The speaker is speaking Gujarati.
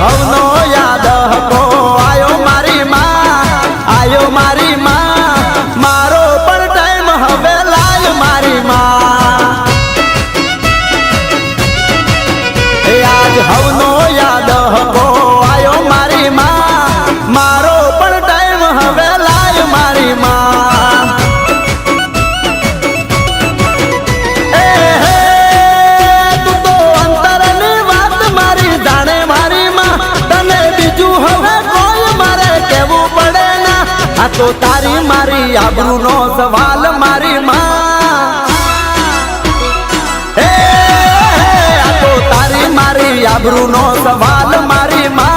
હવનો યાદ હકો આયો મારી માં મારો પણ ટાઈમ હવે લાય મારી માં એ આજ હવનો યાદ હકો આયો મારી માં મારો પણ ટાઈમ હવે લાય મારી માં એ હે તું તો અંતરની વાત મારી જાણે મારી માં તને બીજું હવે કોઈ મારે કહેવું પડે ના આ તો તારી મારી આબરૂનો સવાલ મારી માં એ આ તો તારી મારી આબરૂનો સવાલ મારી માં